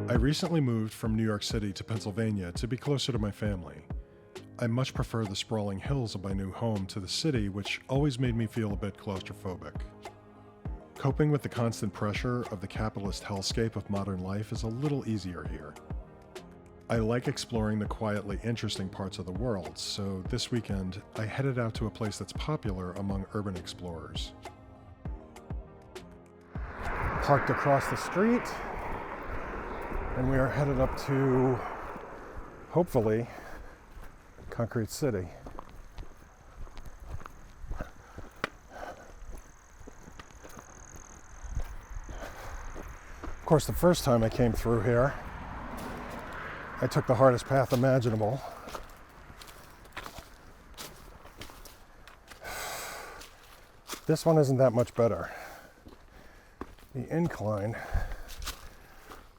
I recently moved from New York City to Pennsylvania to be closer to my family. I much prefer the sprawling hills of my new home to the city, which always made me feel a bit claustrophobic. Coping with the constant pressure of the capitalist hellscape of modern life is a little easier here. I like exploring the quietly interesting parts of the world, so this weekend I headed out to a place that's popular among urban explorers. Parked across the street, and we are headed up to, hopefully, Concrete City. Of course, the first time I came through here, I took the hardest path imaginable. This one isn't that much better. The incline,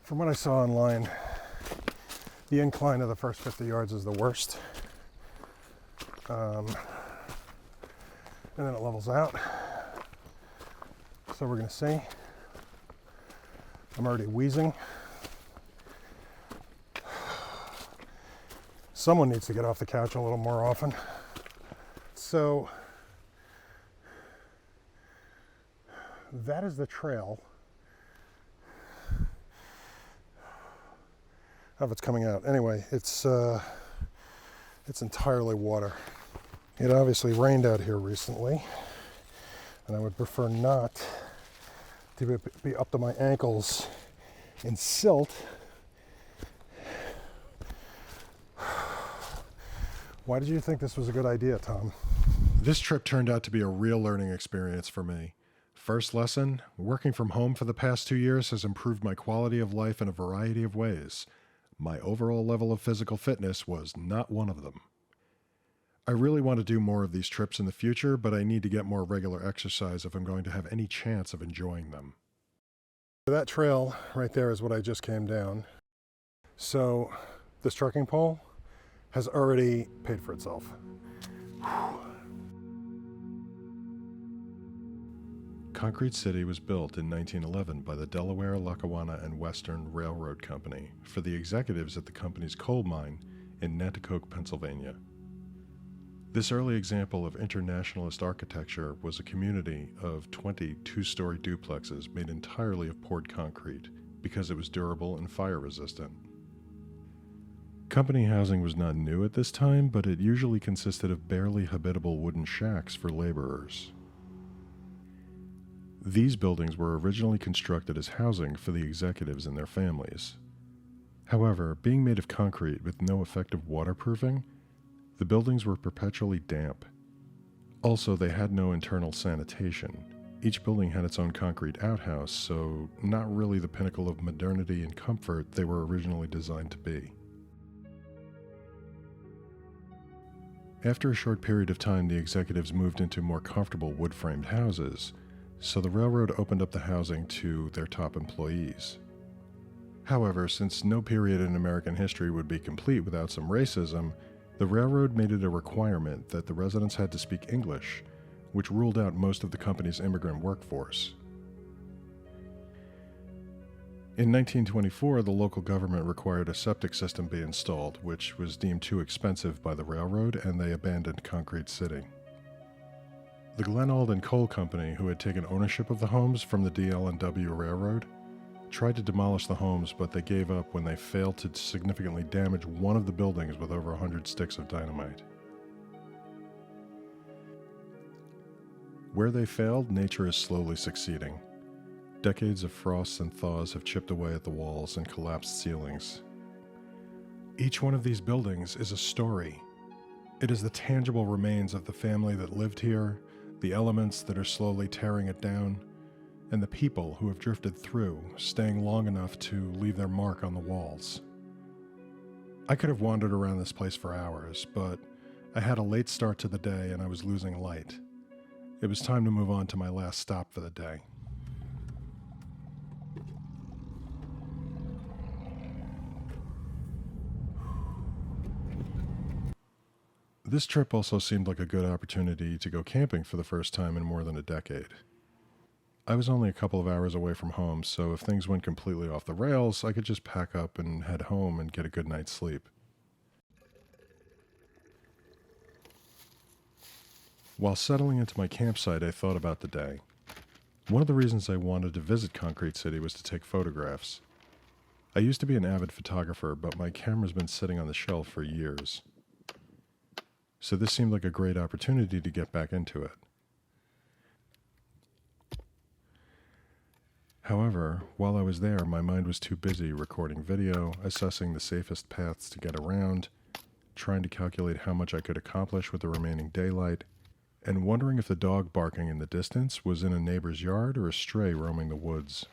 from what I saw online, the incline of the first 50 yards is the worst. And then it levels out. So we're going to see. I'm already wheezing. Someone needs to get off the couch a little more often. So that is the trail. Of it's coming out. Anyway, it's entirely water. It obviously rained out here recently, and I would prefer not to be up to my ankles in silt. Why did you think this was a good idea, Tom? This trip turned out to be a real learning experience for me. First lesson, working from home for the past 2 years has improved my quality of life in a variety of ways. My overall level of physical fitness was not one of them. I really want to do more of these trips in the future, but I need to get more regular exercise if I'm going to have any chance of enjoying them. That trail right there is what I just came down. So this trekking pole has already paid for itself. Concrete City was built in 1911 by the Delaware, Lackawanna, and Western Railroad Company for the executives at the company's coal mine in Nanticoke, Pennsylvania. This early example of internationalist architecture was a community of 20 two-story duplexes made entirely of poured concrete because it was durable and fire-resistant. Company housing was not new at this time, but it usually consisted of barely habitable wooden shacks for laborers. These buildings were originally constructed as housing for the executives and their families. However, being made of concrete with no effective waterproofing, the buildings were perpetually damp. Also, they had no internal sanitation. Each building had its own concrete outhouse, so not really the pinnacle of modernity and comfort they were originally designed to be. After a short period of time, the executives moved into more comfortable wood-framed houses, so the railroad opened up the housing to their top employees. However, since no period in American history would be complete without some racism, the railroad made it a requirement that the residents had to speak English, which ruled out most of the company's immigrant workforce. In 1924, the local government required a septic system be installed, which was deemed too expensive by the railroad, and they abandoned Concrete City. The Glen Alden Coal Company, who had taken ownership of the homes from the DL&W Railroad, tried to demolish the homes, but they gave up when they failed to significantly damage one of the buildings with over 100 sticks of dynamite. Where they failed, nature is slowly succeeding. Decades of frosts and thaws have chipped away at the walls and collapsed ceilings. Each one of these buildings is a story. It is the tangible remains of the family that lived here, the elements that are slowly tearing it down, and the people who have drifted through, staying long enough to leave their mark on the walls. I could have wandered around this place for hours, but I had a late start to the day and I was losing light. It was time to move on to my last stop for the day. This trip also seemed like a good opportunity to go camping for the first time in more than a decade. I was only a couple of hours away from home, so if things went completely off the rails, I could just pack up and head home and get a good night's sleep. While settling into my campsite, I thought about the day. One of the reasons I wanted to visit Concrete City was to take photographs. I used to be an avid photographer, but my camera's been sitting on the shelf for years. So this seemed like a great opportunity to get back into it. However, while I was there, my mind was too busy recording video, assessing the safest paths to get around, trying to calculate how much I could accomplish with the remaining daylight, and wondering if the dog barking in the distance was in a neighbor's yard or a stray roaming the woods.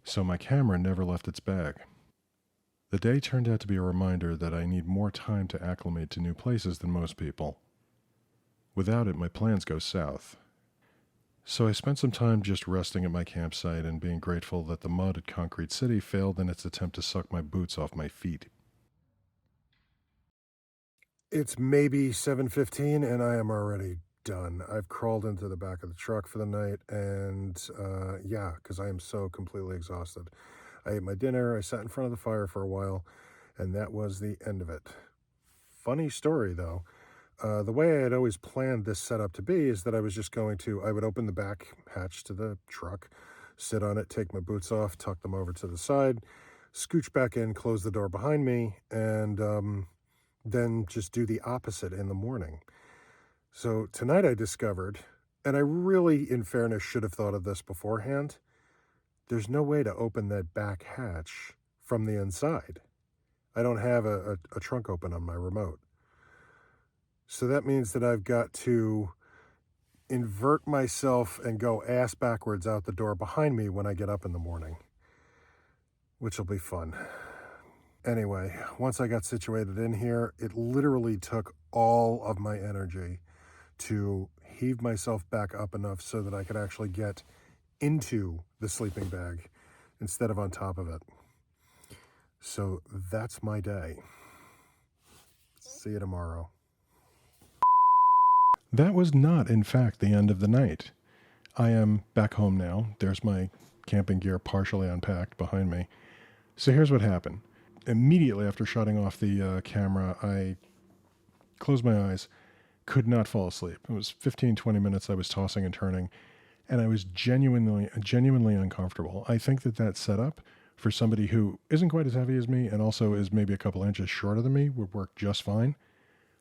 So my camera never left its bag. The day turned out to be a reminder that I need more time to acclimate to new places than most people. Without it, my plans go south. So I spent some time just resting at my campsite and being grateful that the mud at Concrete City failed in its attempt to suck my boots off my feet. It's maybe 7:15 and I am already done. I've crawled into the back of the truck for the night and because I am so completely exhausted. I ate my dinner, I sat in front of the fire for a while, and that was the end of it. Funny story though. The way I had always planned this setup to be is that I would open the back hatch to the truck, sit on it, take my boots off, tuck them over to the side, scooch back in, close the door behind me, and then just do the opposite in the morning. So tonight I discovered, and I really, in fairness, should have thought of this beforehand, there's no way to open that back hatch from the inside. I don't have a trunk open on my remote. So that means that I've got to invert myself and go ass backwards out the door behind me when I get up in the morning, which will be fun. Anyway, once I got situated in here, it literally took all of my energy to heave myself back up enough so that I could actually get into the sleeping bag instead of on top of it. So that's my day. See you tomorrow. That was not, in fact, the end of the night. I am back home now. There's my camping gear partially unpacked behind me. So here's what happened. Immediately after shutting off the camera, I closed my eyes, could not fall asleep. It was 15, 20 minutes I was tossing and turning, and I was genuinely uncomfortable. I think that setup for somebody who isn't quite as heavy as me and also is maybe a couple inches shorter than me would work just fine.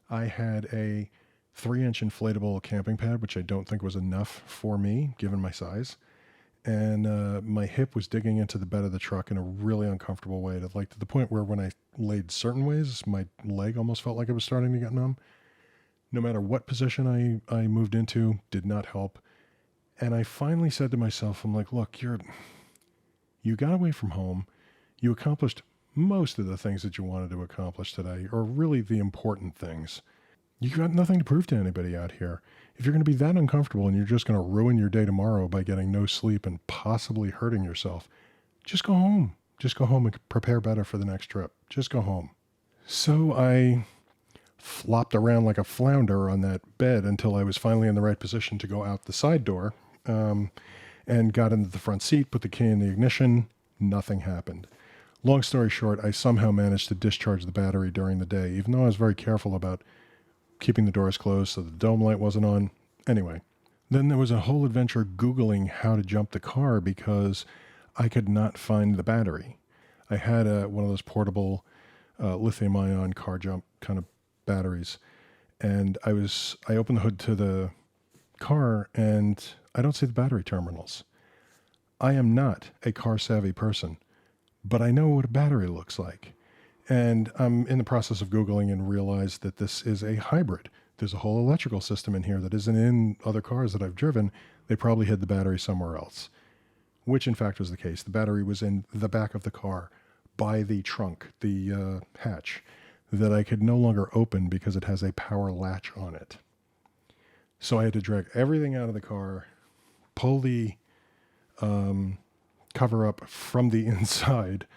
I had a 3-inch inflatable camping pad, which I don't think was enough for me, given my size. And my hip was digging into the bed of the truck in a really uncomfortable way, to the point where when I laid certain ways, my leg almost felt like it was starting to get numb. No matter what position I moved into, did not help. And I finally said to myself, I'm like, look, you got away from home. You accomplished most of the things that you wanted to accomplish today, or really the important things. You got nothing to prove to anybody out here. If you're going to be that uncomfortable and you're just going to ruin your day tomorrow by getting no sleep and possibly hurting yourself, just go home. Just go home and prepare better for the next trip. Just go home. So I flopped around like a flounder on that bed until I was finally in the right position to go out the side door, and got into the front seat, put the key in the ignition. Nothing happened. Long story short, I somehow managed to discharge the battery during the day, even though I was very careful about keeping the doors closed so the dome light wasn't on. Anyway, then there was a whole adventure Googling how to jump the car because I could not find the battery. I had one of those portable lithium-ion car jump kind of batteries, and I opened the hood to the car and I don't see the battery terminals. I am not a car-savvy person, but I know what a battery looks like. And I'm in the process of Googling and realized that this is a hybrid. There's a whole electrical system in here that isn't in other cars that I've driven. They probably hid the battery somewhere else, which in fact was the case. The battery was in the back of the car by the trunk, the hatch, that I could no longer open because it has a power latch on it. So I had to drag everything out of the car, pull the cover up from the inside,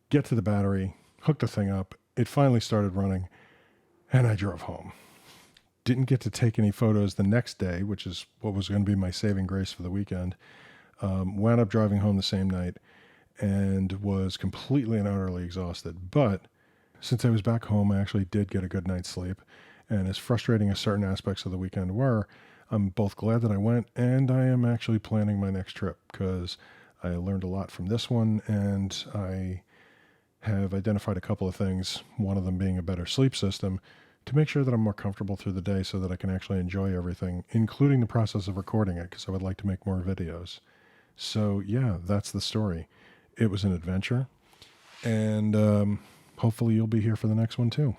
get to the battery, hooked the thing up. It finally started running, and I drove home. Didn't get to take any photos the next day, which is what was going to be my saving grace for the weekend. Wound up driving home the same night and was completely and utterly exhausted. But since I was back home, I actually did get a good night's sleep. And as frustrating as certain aspects of the weekend were, I'm both glad that I went, and I am actually planning my next trip because I learned a lot from this one, and I have identified a couple of things, one of them being a better sleep system, to make sure that I'm more comfortable through the day so that I can actually enjoy everything, including the process of recording it, because I would like to make more videos. So yeah, that's the story. It was an adventure, and hopefully you'll be here for the next one too.